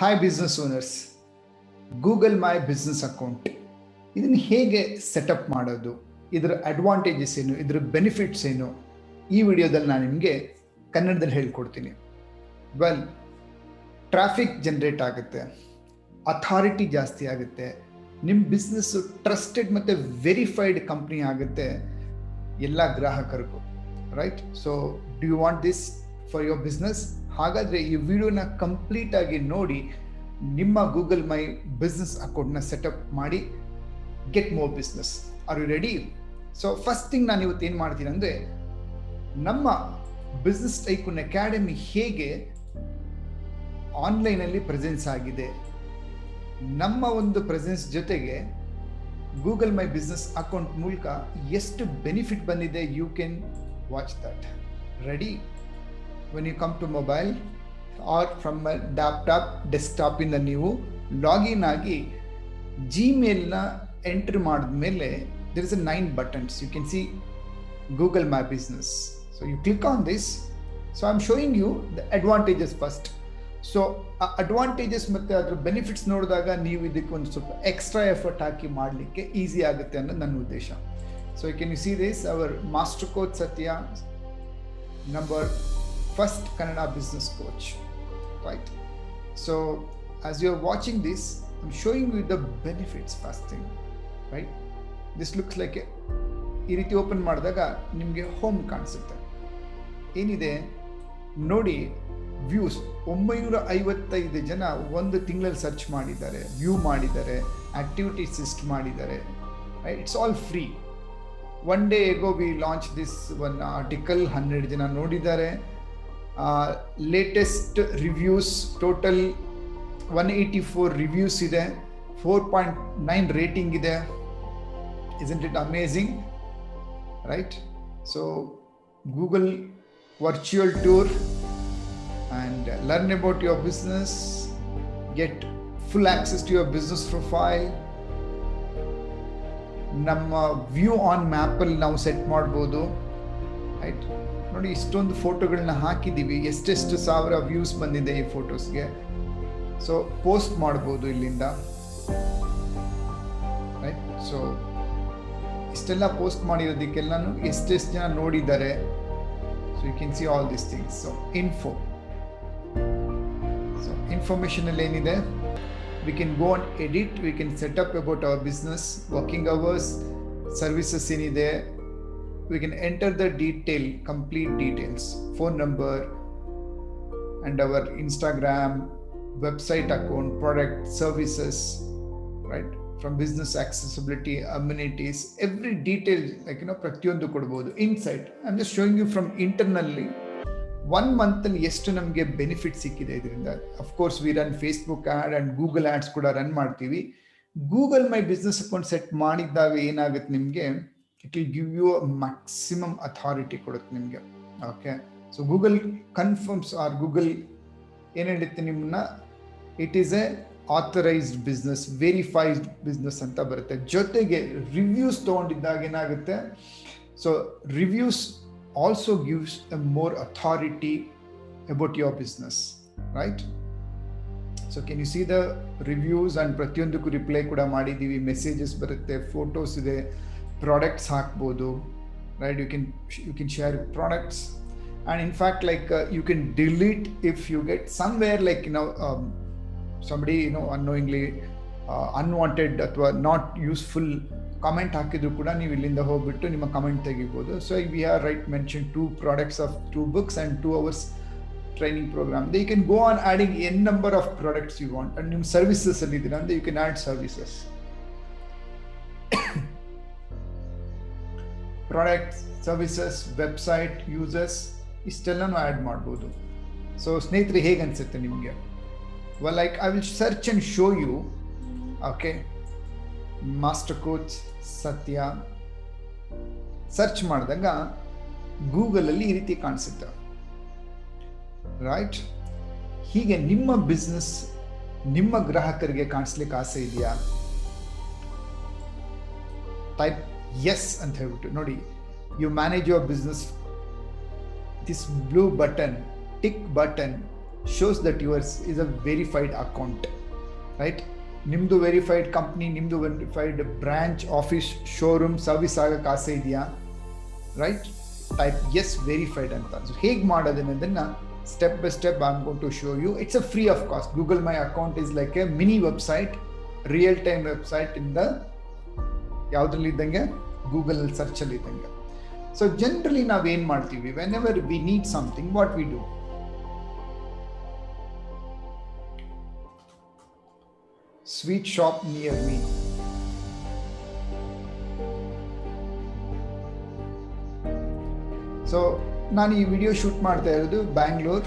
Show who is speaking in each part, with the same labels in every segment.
Speaker 1: Hi business owners, Google my business account ಇದನ್ನು ಹೇಗೆ setup ಮಾಡೋದು, ಇದರ ಅಡ್ವಾಂಟೇಜಸ್ ಏನು, ಇದರ ಬೆನಿಫಿಟ್ಸ್ ಏನು, ಈ ವಿಡಿಯೋದಲ್ಲಿ ನಾನು ನಿಮಗೆ ಕನ್ನಡದಲ್ಲಿ ಹೇಳ್ಕೊಡ್ತೀನಿ. ವೆಲ್, ಟ್ರಾಫಿಕ್ ಜನರೇಟ್ ಆಗುತ್ತೆ, ಅಥಾರಿಟಿ ಜಾಸ್ತಿ ಆಗುತ್ತೆ, ನಿಮ್ಮ ಬಿಸ್ನೆಸ್ಸು ಟ್ರಸ್ಟೆಡ್ ಮತ್ತು ವೆರಿಫೈಡ್ ಕಂಪ್ನಿ ಆಗುತ್ತೆ ಎಲ್ಲ ಗ್ರಾಹಕರಿಗೂ. Right? So do you want this for your business? ಹಾಗಾದರೆ ಈ ವಿಡಿಯೋನ ಕಂಪ್ಲೀಟ್ ಆಗಿ ನೋಡಿ ನಿಮ್ಮ ಗೂಗಲ್ ಮೈ ಬಿಸ್ನೆಸ್ ಅಕೌಂಟ್ನ ಸೆಟಪ್ ಮಾಡಿ get more business. Are you ready? So first thing ನಾನು ಇವತ್ತು ಏನು ಮಾಡ್ತೀನಿ ಅಂದರೆ, ನಮ್ಮ ಬಿಸ್ನೆಸ್ ಟೈಕೂನ್ ಅಕಾಡೆಮಿ ಹೇಗೆ ಆನ್ಲೈನಲ್ಲಿ ಪ್ರೆಸೆನ್ಸ್ ಆಗಿದೆ, ನಮ್ಮ ಒಂದು ಪ್ರೆಸೆನ್ಸ್ ಜೊತೆಗೆ ಗೂಗಲ್ ಮೈ ಬಿಸ್ನೆಸ್ ಅಕೌಂಟ್ ಮೂಲಕ ಎಷ್ಟು ಬೆನಿಫಿಟ್ ಬಂದಿದೆ, you can watch that. Ready? When you come to mobile or from laptop ಡೆಸ್ಕ್ಟಾಪಿಂದ ನೀವು ಲಾಗಿನ್ ಆಗಿ ಜಿಮೇಲ್ನ ಎಂಟ್ರಿ ಮಾಡಿದ್ಮೇಲೆ there is a 9 buttons. You can see Google My Business. So you click on this. So I'm showing you the advantages first. So advantages ಮತ್ತೆ ಅದರ benefits ನೋಡಿದಾಗ ನೀವು ಇದಕ್ಕೆ ಒಂದು ಸ್ವಲ್ಪ ಎಕ್ಸ್ಟ್ರಾ ಎಫರ್ಟ್ ಹಾಕಿ ಮಾಡಲಿಕ್ಕೆ ಈಸಿ ಆಗುತ್ತೆ ಅನ್ನೋದು ನನ್ನ ಉದ್ದೇಶ. So can you see this? Our master coach Satya, number first Kannada business coach, right? So as you are watching this, I'm showing you the benefits first thing, right? This looks like ಈ ರೀತಿ open ಮಾಡಿದಾಗ ನಿಮಗೆ home ಕಾಣಿಸುತ್ತೆ. ಏನಿದೆ ನೋಡಿ, views 955 ಜನ ಒಂದು ತಿಂಗಳಲ್ಲಿ ಸರ್ಚ್ ಮಾಡಿದ್ದಾರೆ, ವ್ಯೂ ಮಾಡಿದ್ದಾರೆ, ಆಕ್ಟಿವಿಟೀಸ್ ಲಿಸ್ಟ್ ಮಾಡಿದ್ದಾರೆ. It's all free. One day ago we launch this one article, 12 ಜನ ನೋಡಿದ್ದಾರೆ. ಲೇಟೆಸ್ಟ್ ರಿವ್ಯೂಸ್ ಟೋಟಲ್ 184 ರಿವ್ಯೂಸ್ ಇದೆ, 4.9 ರೇಟಿಂಗ್ ಇದೆ. Isn't it amazing? Right? So Google virtual tour and learn about your business, get full access to your business profile. ನಮ್ಮ view on ಮ್ಯಾಪಲ್ಲಿ ನಾವು set ಮಾಡ್ಬೋದು. Right? ನೋಡಿ, ಇಷ್ಟೊಂದು ಫೋಟೋಗಳನ್ನ ಹಾಕಿದ್ದೀವಿ, ಎಷ್ಟೆಷ್ಟು ಸಾವಿರ ವ್ಯೂಸ್ ಬಂದಿದೆ ಈ ಫೋಟೋಸ್ಗೆ. ಸೊ ಪೋಸ್ಟ್ ಮಾಡ್ಬೋದು ಇಲ್ಲಿಂದ. ರೈಟ್? ಸೊ ಇಷ್ಟೆಲ್ಲ ಪೋಸ್ಟ್ ಮಾಡಿರೋದಕ್ಕೆಲ್ಲನೂ ಎಷ್ಟೆಷ್ಟು ಜನ ನೋಡಿದ್ದಾರೆ. So you can see all this things. So ಇನ್ಫಾರ್ಮೇಷನಲ್ಲಿ ಏನಿದೆ, we can go on edit, we can set up about our business, working hours, services ಏನಿದೆ, we can enter the detail, complete details, phone number and our Instagram, website account, product, services, right? From business accessibility, amenities, every detail, like ಪ್ರತಿಯೊಂದು ಕೊಡ್ಬೋದು. Insight, I am just showing you from ಇಂಟರ್ನಲ್ಲಿ 1 ಮಂತಲ್ಲಿ ಎಷ್ಟು ನಮಗೆ benefit ಸಿಕ್ಕಿದೆ ಇದರಿಂದ. Of course we run Facebook ad and Google ads ಕೂಡ run ಮಾಡ್ತೀವಿ. Google my business account set ಮಾಡಿದಾಗ ಏನಾಗುತ್ತೆ ನಿಮಗೆ, it will give you maximum authority ಕೊಡುತ್ತೆ ನಿಮಗೆ. Okay? So Google confirms or Google ಏನು ಹೇಳುತ್ತೆ ನಿಮ್ಮನ್ನ, it is a authorised business, verified business ಅಂತ ಬರುತ್ತೆ. ಜೊತೆಗೆ ರಿವ್ಯೂಸ್ ತೊಗೊಂಡಿದ್ದಾಗ ಏನಾಗುತ್ತೆ, so reviews also gives a more authority about your business. Right? So can you see the reviews and ಪ್ರತಿಯೊಂದಕ್ಕೂ reply ಕೂಡ ಮಾಡಿದ್ದೀವಿ, ಮೆಸೇಜಸ್ ಬರುತ್ತೆ, ಫೋಟೋಸ್ ಇದೆ, ಪ್ರಾಡಕ್ಟ್ಸ್ ಹಾಕ್ಬೋದು. Right? You can share products and in fact like you can delete if you get somewhere like somebody unknowingly unwanted ಅಥವಾ not useful comment ಹಾಕಿದ್ರು ಕೂಡ ನೀವು ಇಲ್ಲಿಂದ ಹೋಗ್ಬಿಟ್ಟು ನಿಮ್ಮ ಕಮೆಂಟ್ ತೆಗಿಬೋದು. So we have right mention 2 products of 2 books and 2 hours training program. They can go on adding n number of products you want, and ನಿಮ್ಮ services ಅಲ್ಲಿ ಇದ್ದೀರಾ ಅಂದ್ರೆ you can add services. Products, services, website, users, ಇಷ್ಟೆಲ್ಲನೂ add ಮಾಡ್ಬೋದು. So ಸ್ನೇಹಿತರೆ, ಹೇಗೆ ಅನಿಸುತ್ತೆ ನಿಮಗೆ? Well, like I will search and show you. Okay, Master Coach Satya search ಮಾಡಿದಾಗ ಗೂಗಲಲ್ಲಿ ಈ ರೀತಿ ಕಾಣಿಸುತ್ತೆ. ರೈಟ್? ಹೀಗೆ ನಿಮ್ಮ ಬಿಸ್ನೆಸ್ ನಿಮ್ಮ ಗ್ರಾಹಕರಿಗೆ ಕಾಣಿಸ್ಲಿಕ್ಕೆ ಆಸೆ ಇದೆಯಾ? ಟೈಪ್ ಎಸ್ ಅಂತ ಹೇಳ್ಬಿಟ್ಟು ನೋಡಿ, you manage your business, this blue button, tick button shows that yours is a verified account, right? ನಿಮ್ಮದು ವೆರಿಫೈಡ್ ಕಂಪ್ನಿ, ನಿಮ್ಮದು verified branch, office, showroom, service ಆಗಕ್ಕೆ ಆಸೆ ಇದೆಯಾ, ರೈಟ್? ಟೈಪ್ ಎಸ್ ವೆರಿಫೈಡ್ ಅಂತ. ಸೊ ಹೇಗೆ ಮಾಡೋದನ್ನೋದನ್ನು step by step I am going to show you. It's a free of cost. Google my account is like a mini website, real time website ಇಂದ ಯಾವುದ್ರಲ್ಲಿ ಇದ್ದಂಗೆ, Google ಸರ್ಚಲ್ಲಿ ಇದ್ದಂಗೆ. So generally ನಾವೇನು ಮಾಡ್ತೀವಿ, whenever we need something, what we do, sweet shop near me. So ನಾನು ಈ video shoot ಮಾಡ್ತಾ ಇರೋದು ಬ್ಯಾಂಗ್ಳೂರ್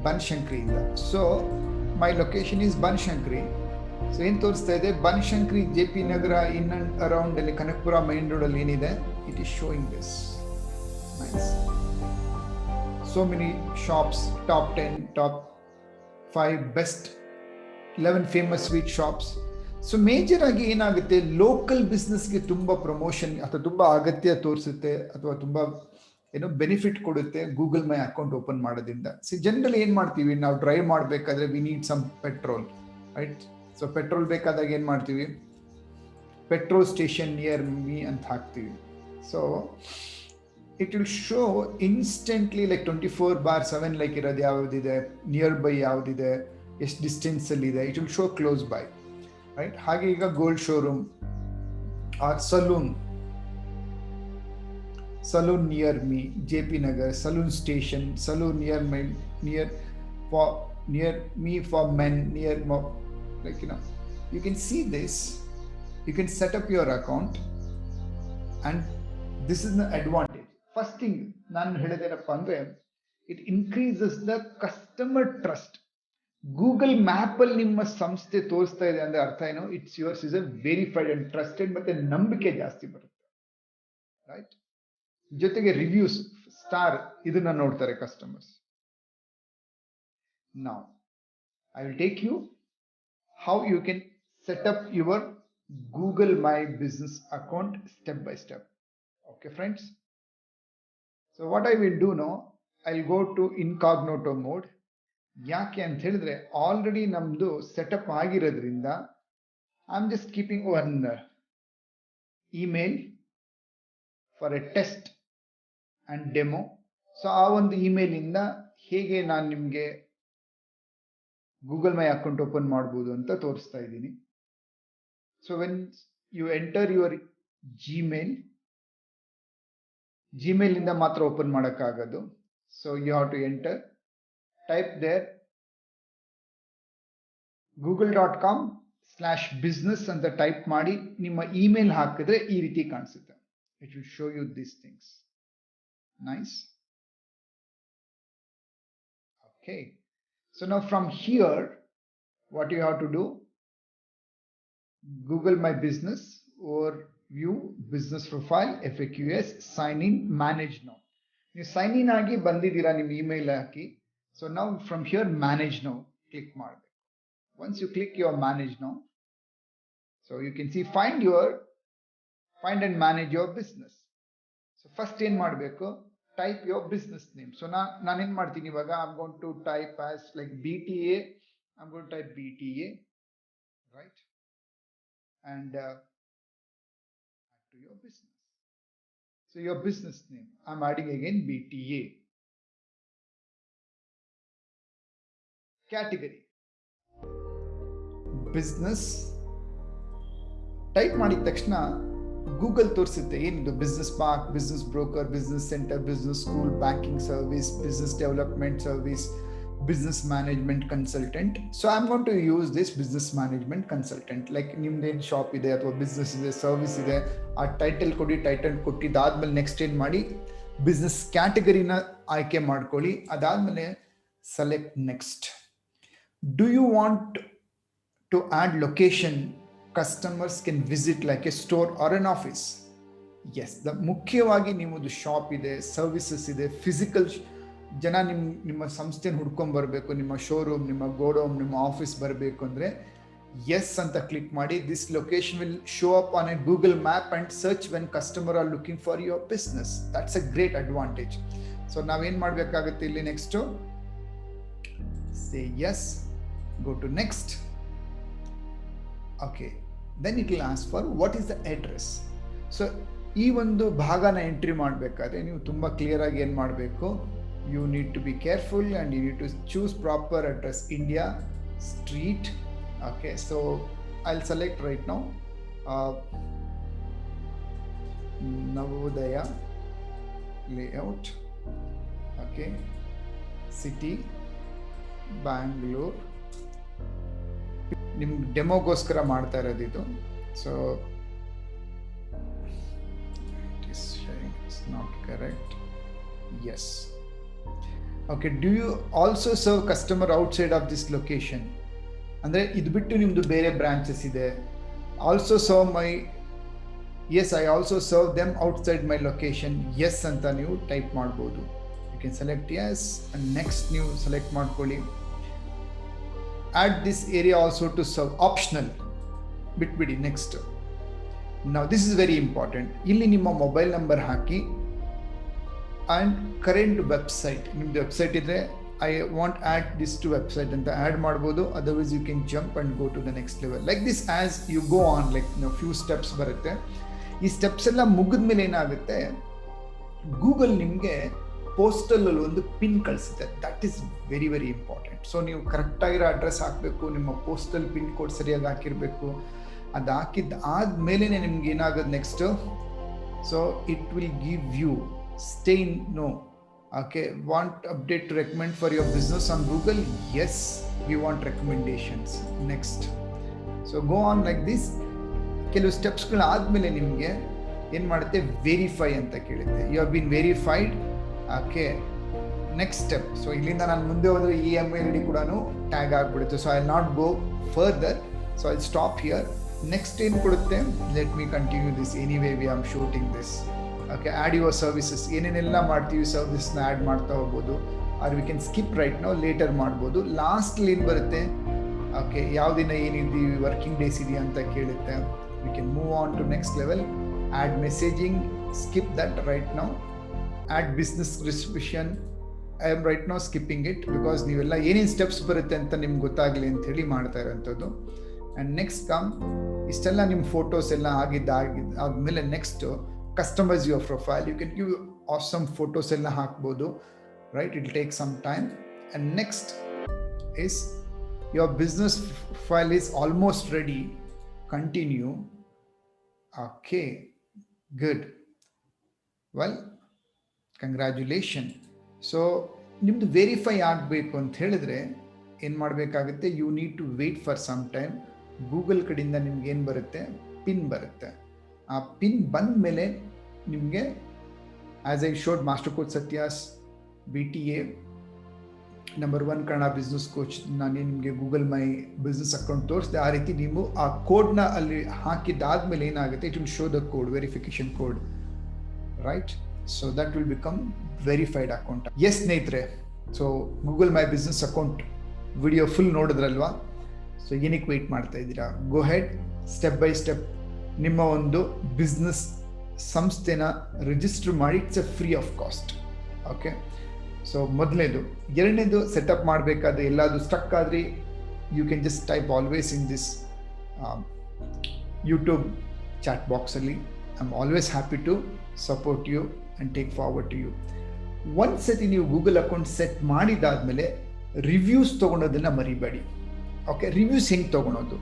Speaker 1: ಬನಶಂಕರಿಯಿಂದ. So my location is Banashankari. So ಏನು ತೋರಿಸ್ತಾ ಇದೆ, Banashankari, J P Nagar, in and around ಅಲ್ಲಿ ಕನಕಪುರ ಮೈನ್ ರೋಡಲ್ಲಿ ಏನಿದೆ, it is showing this nice. So many shops, top 10, top 5 best 11 famous sweet shops. So major ಆಗಿ ಏನಾಗುತ್ತೆ, ಲೋಕಲ್ ಬಿಸ್ನೆಸ್ಗೆ ತುಂಬ ಪ್ರಮೋಷನ್ ಅಥವಾ ತುಂಬ ಅಗತ್ಯ ತೋರಿಸುತ್ತೆ ಅಥವಾ ತುಂಬ ಬೆನಿಫಿಟ್ ಕೊಡುತ್ತೆ ಗೂಗಲ್ ಮೈ ಅಕೌಂಟ್ ಓಪನ್ ಮಾಡೋದ್ರಿಂದ. ಸೊ ಜನರಲಿ ಏನು ಮಾಡ್ತೀವಿ, ನಾವು ಡ್ರೈವ್ ಮಾಡಬೇಕಾದ್ರೆ we need some petrol, right? So petrol ಬೇಕಾದಾಗ ಏನು ಮಾಡ್ತೀವಿ, ಪೆಟ್ರೋಲ್ ಸ್ಟೇಷನ್ ನಿಯರ್ ಮೀ ಅಂತ ಹಾಕ್ತೀವಿ. So it will show instantly like 24/7 like ಇರೋದು ಯಾವುದಿದೆ, ನಿಯರ್ ಬೈ ಯಾವುದಿದೆ, ಎಷ್ಟು ಡಿಸ್ಟೆನ್ಸಲ್ಲಿ ಇದೆ, it will show close by, right? ಹಾಗೆ ಈಗ gold showroom or salon near me, J P Nagar, salon station, salon near me for men, near like you can see this, you can set up your account, and this is the advantage. First thing ನಾನು ಹೇಳಿದೇನಪ್ಪ ಅಂದ್ರೆ, it increases the customer trust. Google map ಅಲ್ಲಿ ನಿಮ್ಮ ಸಂಸ್ಥೆ ತೋರಿಸ್ತಾ ಇದೆ ಅಂದ್ರೆ ಅರ್ಥ ಏನು, it's yours is a verified and trusted, ಮತ್ತೆ ನಂಬಿಕೆ ಜಾಸ್ತಿ ಬರುತ್ತೆ, ರೈಟ್? ಜೊತೆಗೆ ರಿವ್ಯೂಸ್, ಸ್ಟಾರ್, ಇದನ್ನ ನೋಡ್ತಾರೆ customers. Now I will take you how you can set up your Google My Business account step by step. Okay friends, so what I will do now, I'll go to incognito mode. ಯಾಕೆ ಅಂತ ಹೇಳಿದ್ರೆ already ನಮ್ದು setup ಆಗಿರೋದ್ರಿಂದ I am just keeping one email for A test and demo. So ಆ ಒಂದು email ಇಂದ ಹೇಗೆ ನಾನು ನಿಮಗೆ ಗೂಗಲ್ ಮೈ ಅಕೌಂಟ್ ಓಪನ್ ಮಾಡ್ಬೋದು ಅಂತ ತೋರಿಸ್ತಾ ಇದ್ದೀನಿ. So when you enter your Gmail ಇಂದ ಮಾತ್ರ ಓಪನ್ ಮಾಡೋಕ್ಕಾಗೋದು. So you have to enter, type there google.com/business ಅಂತ ಟೈಪ್ ಮಾಡಿ ನಿಮ್ಮ ಇಮೇಲ್ ಹಾಕಿದ್ರೆ ಈ ರೀತಿ ಕಾಣಿಸುತ್ತೆ. It will show you these things. Nice. Okay. So now from here, what you have to do, Google My Business or view business profile, FAQs, sign in, manage now. You sign in agi bandidira nim email haki. So now from here, manage now, click mark. Once you click your manage now, so you can see find and manage your business. So first ಏನು ಮಾಡಬೇಕು, type your business name. So ನಾನು ಏನು ಮಾಡ್ತೀನಿ ಇವಾಗ, I'm going to type as like BTA. I'm going to type BTA, right? And add to your business. So your business name, I'm adding again BTA. Category business. Type ಮಾಡಿದ ತಕ್ಷಣ Google ತೋರಿಸುತ್ತೆ ಏನಿದು, business park, business broker, business centre, business school, banking service, business development service, business management consultant. So I am going to use this business management consultant. Like ನಿಮ್ದೇನು shop ಇದೆ ಅಥವಾ business ಇದೆ, service ಇದೆ, ಆ title ಕೊಟ್ಟಿದ್ದಾದ್ಮೇಲೆ next ಏನು ಮಾಡಿ, business ಕ್ಯಾಟಗರಿನ ಆಯ್ಕೆ ಮಾಡ್ಕೊಳ್ಳಿ. ಅದಾದ್ಮೇಲೆ select next. Do you want to add location customers can visit like a store or an office? Yes, ಮುಖ್ಯವಾಗಿ ನಿಮ್ಮದು ಶಾಪ್ ಇದೆ, ಸರ್ವಿಸಸ್ ಇದೆ, ಫಿಸಿಕಲ್ ಜನ ನಿಮ್ಮ ಸಂಸ್ಥೆನ ಹುಡ್ಕೊಂಡ್ ಬರಬೇಕು, ನಿಮ್ಮ ಶೋರೂಮ್, ನಿಮ್ಮ ಗೋಡೌನ್, ನಿಮ್ಮ ಆಫೀಸ್ ಬರಬೇಕು ಅಂದರೆ ಎಸ್ ಅಂತ ಕ್ಲಿಕ್ ಮಾಡಿ. This location will show up on A Google map and search when customer are looking for your business. That's a great advantage. So ನಾವೇನು ಮಾಡಬೇಕಾಗುತ್ತೆ ಇಲ್ಲಿ, next say yes, go to next. Okay, then it will ask for what is the address. So ಈ ಒಂದು ಭಾಗನ entry ಮಾಡಬೇಕಾದ್ರೆ ನೀವು ತುಂಬ clear ಆಗಿ ಏನು ಮಾಡಬೇಕು, you need to be careful and you need to choose proper address. India street. Okay, so I'll select right now Navodaya layout. Okay, city Bangalore. ನಿಮ್ಗೆ ಡೆಮೋಗೋಸ್ಕರ ಮಾಡ್ತಾ ಇರೋದು ಇದು. So it's not correct. Yes. Okay, do you also serve customer outside of this location? ಅಂದ್ರೆ ಇದು ಬಿಟ್ಟು ನಿಮ್ದು ಬೇರೆ branches ಇದೆ. Also serve my, yes, I also serve them outside my location. Yes ಅಂತ ನೀವು ಟೈಪ್ ಮಾಡ್ಬೋದು. You can select yes and next ನೀವು ಸೆಲೆಕ್ಟ್ ಮಾಡ್ಕೊಳ್ಳಿ. Add this area also to serve, optional. ಬಿಟ್ಬಿಡಿ next. Now this is very important. ಇಲ್ಲಿ ನಿಮ್ಮ mobile number hockey and current website. ನಿಮ್ದು website ಇದ್ರೆ I want add this to website ಅಂತ add ಮಾಡ್ಬೋದು. Otherwise you can jump and go to the next level. Like this as you go on, like few steps ಬರುತ್ತೆ. ಈ steps ಎಲ್ಲ ಮುಗಿದ್ಮೇಲೆ ಏನಾಗುತ್ತೆ, Google ನಿಮಗೆ ಪೋಸ್ಟಲ್ ಅಲ್ಲಿ ಒಂದು ಪಿನ್ ಕಳಿಸುತ್ತೆ. That is very very important. So ನೀವು ಕರೆಕ್ಟ್ ಆಗಿರೋ ಅಡ್ರೆಸ್ ಹಾಕಬೇಕು, ನಿಮ್ಮ ಪೋಸ್ಟಲ್ ಪಿನ್ ಕೋಡ್ ಸರಿಯಾಗಿ ಹಾಕಿರಬೇಕು. ಅದು ಹಾಕಿದ್ದ ಆದ್ಮೇಲೆ ನಿಮ್ಗೆ ಏನಾಗೋದು next, so it will give you stay in no. Okay, want update to recommend for your business on Google? Yes, we want recommendations. Next. So go on like this. ಕೆಲವು ಸ್ಟೆಪ್ಸ್ಗಳು ಆದಮೇಲೆ ನಿಮಗೆ ಏನು ಮಾಡುತ್ತೆ, ವೆರಿಫೈ ಅಂತ ಕೇಳುತ್ತೆ. You have been verified. Okay, next step. So ಇಲ್ಲಿಂದ ನಾನು ಮುಂದೆ ಹೋದರೆ ಈ ಇಮೇಲ್ ಐಡಿ ಕೂಡ ಟ್ಯಾಗ್ ಆಗಿಬಿಡುತ್ತೆ. So I will not go further. So I stop here. Next ಏನು ಕೊಡುತ್ತೆ, let me continue this. Anyway we am shooting this. Okay, add your services. ಏನೇನೆಲ್ಲ ಮಾಡ್ತೀವಿ ಸರ್ವಿಸ್ನ ಆ್ಯಡ್ ಮಾಡ್ತಾ ಹೋಗ್ಬೋದು. Or we can skip right ನಾವು, later ಮಾಡ್ಬೋದು. Lastly ಏನು ಬರುತ್ತೆ, ಓಕೆ, ಯಾವ ದಿನ ಏನಿದ್ದೀವಿ, ವರ್ಕಿಂಗ್ ಡೇಸ್ ಇದೆಯಾ ಅಂತ ಕೇಳುತ್ತೆ. We can move on to next level. Add messaging, skip that right ನಾವು. Add business description, I am right ನಾವು ಸ್ಕಿಪ್ಪಿಂಗ್ ಇಟ್, ಬಿಕಾಸ್ ನೀವೆಲ್ಲ ಏನೇನು ಸ್ಟೆಪ್ಸ್ ಬರುತ್ತೆ ಅಂತ ನಿಮ್ಗೆ ಗೊತ್ತಾಗಲಿ ಅಂತ ಹೇಳಿ ಮಾಡ್ತಾ ಇರೋಂಥದ್ದು. ಆ್ಯಂಡ್ ನೆಕ್ಸ್ಟ್ ಕಮ್, ಇಷ್ಟೆಲ್ಲ ನಿಮ್ಮ ಫೋಟೋಸ್ ಎಲ್ಲ ಆದಮೇಲೆ next customize your profile. You can give awesome photos ಎಲ್ಲ ಹಾಕ್ಬೋದು, right? It will take some time. And next is your business file is almost ready. Continue. Okay, good. Well, congratulations. So ನಿಮ್ದು verify ಆಗಬೇಕು ಅಂತ ಹೇಳಿದ್ರೆ ಏನು ಮಾಡಬೇಕಾಗುತ್ತೆ, you need to wait for some time. Google ಕಡೆಯಿಂದ ನಿಮ್ಗೆ ಏನು ಬರುತ್ತೆ, ಪಿನ್ ಬರುತ್ತೆ. ಆ ಪಿನ್ ಬಂದ ಮೇಲೆ ನಿಮಗೆ as I showed master coach Satya's BTA number 1 Kannada business coach, ನಾನು ನಿಮಗೆ ಗೂಗಲ್ ಮೈ ಬಿಸ್ನೆಸ್ ಅಕೌಂಟ್ ತೋರಿಸಿದೆ. ಆ ರೀತಿ ನೀವು ಆ ಕೋಡ್ನ ಅಲ್ಲಿ ಹಾಕಿದ್ದಾದ್ಮೇಲೆ ಏನಾಗುತ್ತೆ, it will show the code, verification code, right? So that will become verified account. Yes ಸ್ನೇಹಿತರೆ, so Google my business account video full ನೋಡಿದ್ರಲ್ವಾ? ಸೊ ಏನಕ್ಕೆ ವೆಯ್ಟ್ ಮಾಡ್ತಾ ಇದ್ದೀರಾ? Go ahead, step by step ನಿಮ್ಮ ಒಂದು ಬಿಸ್ನೆಸ್ ಸಂಸ್ಥೆನ ರಿಜಿಸ್ಟರ್ ಮಾಡಿ. It's a free of cost. Okay, so ಮೊದಲನೇದು. ಎರಡನೇದು, ಸೆಟಪ್ ಮಾಡಬೇಕಾದ್ರೆ ಎಲ್ಲಾದರೂ ಸ್ಟಕ್ ಆದರೆ you can just type always in this YouTube chat ಬಾಕ್ಸಲ್ಲಿ. I am always happy to support you and take forward to you. ಒಂದು ಸತಿ ನೀವು ಗೂಗಲ್ ಅಕೌಂಟ್ ಸೆಟ್ ಮಾಡಿದಾದ್ಮೇಲೆ ರಿವ್ಯೂಸ್ ತೊಗೊಳೋದನ್ನು ಮರಿಬೇಡಿ. ಓಕೆ, ರಿವ್ಯೂಸ್ ಹೆಂಗೆ ತೊಗೊಳೋದು?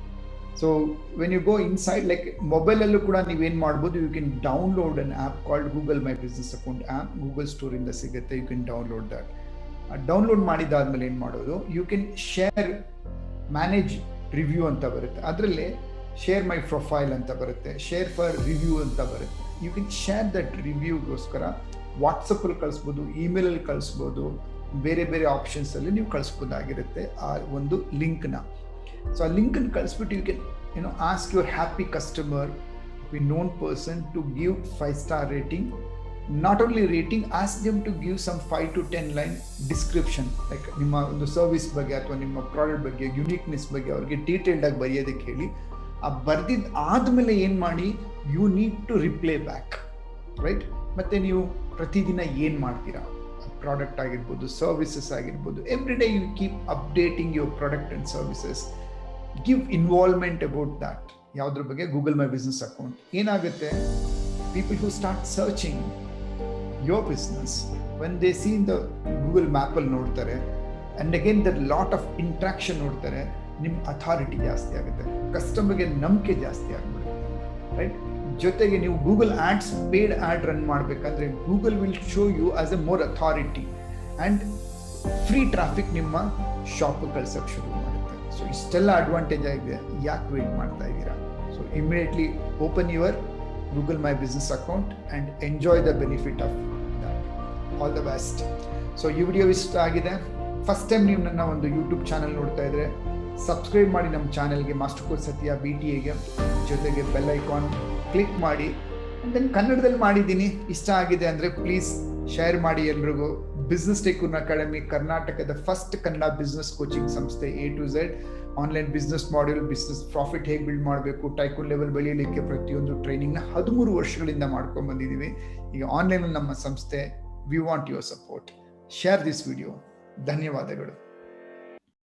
Speaker 1: So when you go inside, like ಮೊಬೈಲಲ್ಲೂ ಕೂಡ ನೀವೇನು ಮಾಡ್ಬೋದು, you can download an app called Google my business account app. Google ಸ್ಟೋರಿಂದ ಸಿಗುತ್ತೆ, you can download that. Download ಮಾಡಿದಾದ್ಮೇಲೆ ಏನು ಮಾಡೋದು, you can share, manage review ಅಂತ ಬರುತ್ತೆ. ಅದರಲ್ಲೇ ಶೇರ್ ಮೈ ಪ್ರೊಫೈಲ್ ಅಂತ ಬರುತ್ತೆ, ಶೇರ್ ಫಾರ್ ರಿವ್ಯೂ ಅಂತ ಬರುತ್ತೆ. ಯು ಕ್ಯಾನ್ ಶೇರ್ ದಟ್ ರಿವ್ಯೂಗೋಸ್ಕರ ವಾಟ್ಸಪ್ಪಲ್ಲಿ ಕಳಿಸ್ಬೋದು, ಇಮೇಲಲ್ಲಿ ಕಳಿಸ್ಬೋದು, ಬೇರೆ ಬೇರೆ ಆಪ್ಷನ್ಸಲ್ಲಿ ನೀವು ಕಳಿಸ್ಬೋದಾಗಿರುತ್ತೆ ಆ ಒಂದು ಲಿಂಕ್ನ. ಸೊ ಆ ಲಿಂಕನ್ನು ಕಳಿಸ್ಬಿಟ್ಟು you can ask your happy customer, known person to give 5-star rating. Not only rating, ask them to give some 5 to 10 line description, like ನಿಮ್ಮ ಒಂದು ಸರ್ವಿಸ್ ಬಗ್ಗೆ ಅಥವಾ ನಿಮ್ಮ ಪ್ರಾಡಕ್ಟ್ ಬಗ್ಗೆ, ಯುನೀಕ್ನೆಸ್ ಬಗ್ಗೆ ಅವ್ರಿಗೆ ಡೀಟೇಲ್ಡ್ ಆಗಿ ಬರೆಯೋದಕ್ಕೆ ಹೇಳಿ. ಆ ಬರೆದಿದ್ದು ಆದಮೇಲೆ ಏನು ಮಾಡಿ, you need to reply back, right? ಮತ್ತು ನೀವು ಪ್ರತಿದಿನ ಏನು ಮಾಡ್ತೀರಾ, ಪ್ರಾಡಕ್ಟ್ ಆಗಿರ್ಬೋದು, ಸರ್ವಿಸಸ್ ಆಗಿರ್ಬೋದು. Every day you keep updating your product and services. Give involvement about that. ಯಾವುದ್ರ ಬಗ್ಗೆ? Google my business account. ಏನಾಗುತ್ತೆ, people who start searching your business, when they see in the Google ಮ್ಯಾಪಲ್ಲಿ ನೋಡ್ತಾರೆ, and again the lot of interaction ನೋಡ್ತಾರೆ, ನಿಮ್ಮ authority ಜಾಸ್ತಿ ಆಗುತ್ತೆ, ಕಸ್ಟಮರ್ಗೆ ನಂಬಿಕೆ ಜಾಸ್ತಿ ಆಗ್ಬಿಡುತ್ತೆ, ರೈಟ್? ಜೊತೆಗೆ ನೀವು Google ads, paid ad run ಮಾಡಬೇಕಂದ್ರೆ Google will show you as a more authority, and free traffic ನಿಮ್ಮ ಶಾಪ್ ಕಳ್ಸೋಕ್ಕೆ ಶುರು ಮಾಡುತ್ತೆ. ಸೊ ಇಷ್ಟೆಲ್ಲ ಅಡ್ವಾಂಟೇಜ್ ಆಗಿದೆ, ಯಾಕೆ ವೇಟ್ ಮಾಡ್ತಾ ಇದ್ದೀರಾ? So immediately open your Google my business account and enjoy the benefit of that. All the best. So ಈ ವಿಡಿಯೋ ಇಷ್ಟ ಆಗಿದೆ, ಫಸ್ಟ್ ಟೈಮ್ ನೀವು ನನ್ನ ಒಂದು ಯೂಟ್ಯೂಬ್ ಚಾನಲ್ ನೋಡ್ತಾ ಇದ್ರೆ ಸಬ್ಸ್ಕ್ರೈಬ್ ಮಾಡಿ ನಮ್ಮ ಚಾನಲ್ಗೆ, ಮಾಸ್ಟರ್ ಕೋಚ್ ಸತ್ಯ BTA. ಜೊತೆಗೆ ಬೆಲ್ ಐಕಾನ್ ಕ್ಲಿಕ್ ಮಾಡಿ. ದೆನ್ ಕನ್ನಡದಲ್ಲಿ ಮಾಡಿದ್ದೀನಿ, ಇಷ್ಟ ಆಗಿದೆ ಅಂದರೆ ಪ್ಲೀಸ್ ಶೇರ್ ಮಾಡಿ ಎಲ್ರಿಗೂ. ಬಿಸ್ನೆಸ್ ಟೈಕೂನ್ ಅಕಾಡೆಮಿ ಕರ್ನಾಟಕದ ಫಸ್ಟ್ ಕನ್ನಡ ಬಿಸ್ನೆಸ್ ಕೋಚಿಂಗ್ ಸಂಸ್ಥೆ. A to Z online business module, business profit ಹೇಗೆ ಬಿಲ್ಡ್ ಮಾಡಬೇಕು, ಟೈಕೂನ್ ಲೆವೆಲ್ ಬೆಳೆಯಲಿಕ್ಕೆ ಪ್ರತಿಯೊಂದು ಟ್ರೈನಿಂಗ್ನ 13 ವರ್ಷಗಳಿಂದ ಮಾಡ್ಕೊಂಡು ಬಂದಿದ್ದೀವಿ. ಈಗ ಆನ್ಲೈನ್ ನಮ್ಮ ಸಂಸ್ಥೆ. We want your support. Share this video. ಧನ್ಯವಾದಗಳು.